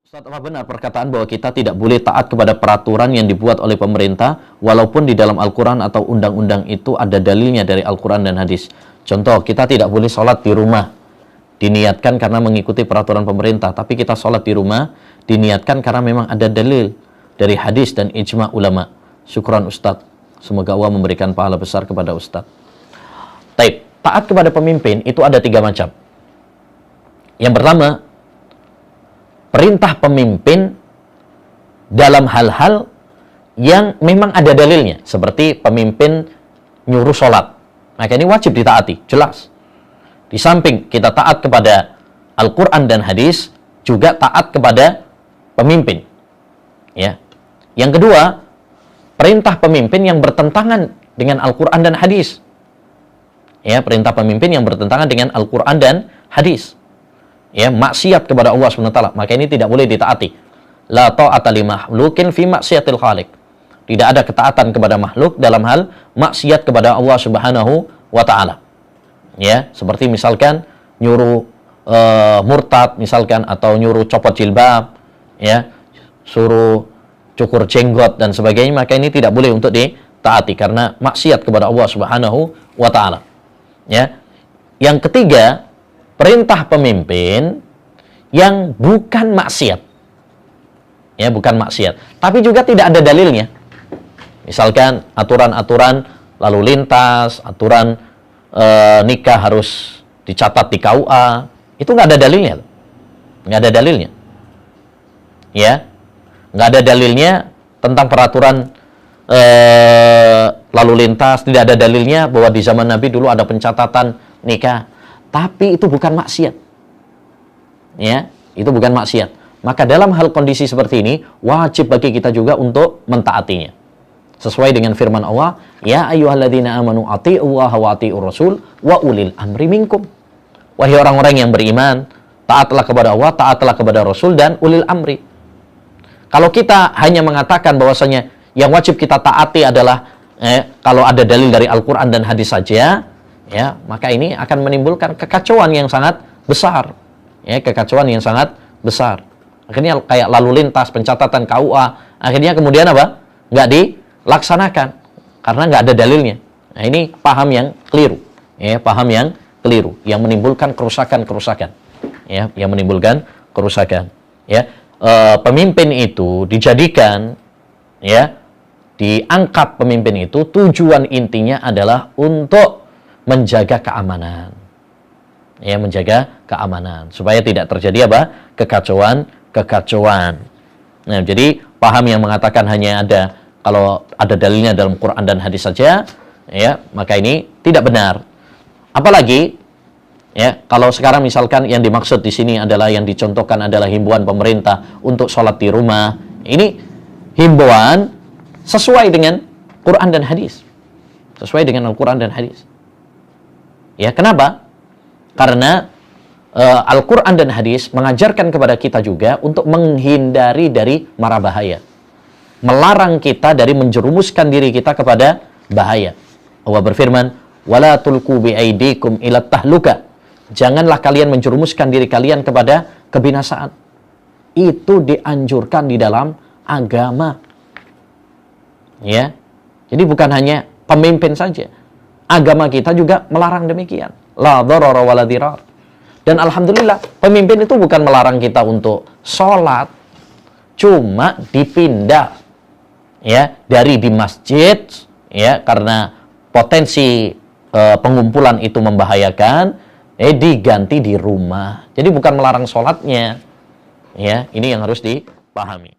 Ustaz, apa benar perkataan bahwa kita tidak boleh taat kepada peraturan yang dibuat oleh pemerintah walaupun di dalam Al-Quran atau undang-undang itu ada dalilnya dari Al-Quran dan hadis? Contoh, kita tidak boleh sholat di rumah diniatkan karena mengikuti peraturan pemerintah, tapi kita sholat di rumah diniatkan karena memang ada dalil dari hadis dan ijma' ulama. Syukran Ustaz, semoga Allah memberikan pahala besar kepada Ustaz. Taat kepada pemimpin itu ada 3 macam. Yang pertama, perintah pemimpin dalam hal-hal yang memang ada dalilnya, seperti pemimpin nyuruh sholat, maka ini wajib ditaati, jelas. Di samping kita taat kepada Al-Quran dan hadis, juga taat kepada pemimpin. Ya. Yang kedua, perintah pemimpin yang bertentangan dengan Al-Quran dan hadis. Ya, perintah pemimpin yang bertentangan dengan Al-Quran dan hadis. Ya, maksiat kepada Allah SWT, maka ini tidak boleh ditaati. La ta'ata li makhlukin fi maksiatil khaliq. Tidak ada ketaatan kepada makhluk dalam hal maksiat kepada Allah Subhanahu wa taala. Ya, seperti misalkan nyuruh murtad misalkan, atau nyuruh copot jilbab, ya, suruh cukur jenggot dan sebagainya, maka ini tidak boleh untuk ditaati karena maksiat kepada Allah Subhanahu wa taala. Ya. Yang ketiga, perintah pemimpin yang bukan maksiat. Ya, bukan maksiat, tapi juga tidak ada dalilnya. Misalkan aturan-aturan lalu lintas, aturan nikah harus dicatat di KUA, itu nggak ada dalilnya. Nggak ada dalilnya. Ya, nggak ada dalilnya tentang peraturan lalu lintas, tidak ada dalilnya bahwa di zaman Nabi dulu ada pencatatan nikah. Tapi itu bukan maksiat. Ya, itu bukan maksiat. Maka dalam hal kondisi seperti ini, wajib bagi kita juga untuk mentaatinya. Sesuai dengan firman Allah, ya ayyuhalladzina amanu athi'ullaha wa athi'ur rasul wa ulil amri minkum. Wahai orang-orang yang beriman, taatlah kepada Allah, taatlah kepada Rasul dan ulil amri. Kalau kita hanya mengatakan bahwasanya yang wajib kita taati adalah kalau ada dalil dari Al-Quran dan hadis saja, ya, maka ini akan menimbulkan kekacauan yang sangat besar. Ya, kekacauan yang sangat besar. Akhirnya kayak lalu lintas, pencatatan KUA, akhirnya kemudian apa? Nggak dilaksanakan karena nggak ada dalilnya. Nah, ini paham yang keliru. Ya, paham yang keliru yang menimbulkan kerusakan-kerusakan. Ya, yang menimbulkan kerusakan. Ya, pemimpin itu dijadikan, ya, diangkat pemimpin itu tujuan intinya adalah untuk menjaga keamanan. Ya, menjaga keamanan supaya tidak terjadi apa? Kekacauan. Nah, jadi paham yang mengatakan hanya ada kalau ada dalilnya dalam Quran dan hadis saja, ya, maka ini tidak benar. Apalagi, ya, kalau sekarang misalkan yang dimaksud di sini adalah yang dicontohkan adalah himbauan pemerintah untuk sholat di rumah. Ini himbauan sesuai dengan Quran dan hadis. Sesuai dengan Al-Quran dan hadis. Ya, kenapa? Karena Al-Quran dan hadis mengajarkan kepada kita juga untuk menghindari dari mara bahaya. Melarang kita dari menjerumuskan diri kita kepada bahaya. Allah berfirman, "Wala tulqu biaidikum ila tahluka." Janganlah kalian menjerumuskan diri kalian kepada kebinasaan. Itu dianjurkan di dalam agama. Ya. Jadi bukan hanya pemimpin saja. Agama kita juga melarang demikian. La dharara wa la dirar. Dan alhamdulillah, pemimpin itu bukan melarang kita untuk sholat, cuma dipindah, ya, dari di masjid, ya, karena potensi pengumpulan itu membahayakan, diganti di rumah. Jadi bukan melarang sholatnya. Ya, ini yang harus dipahami.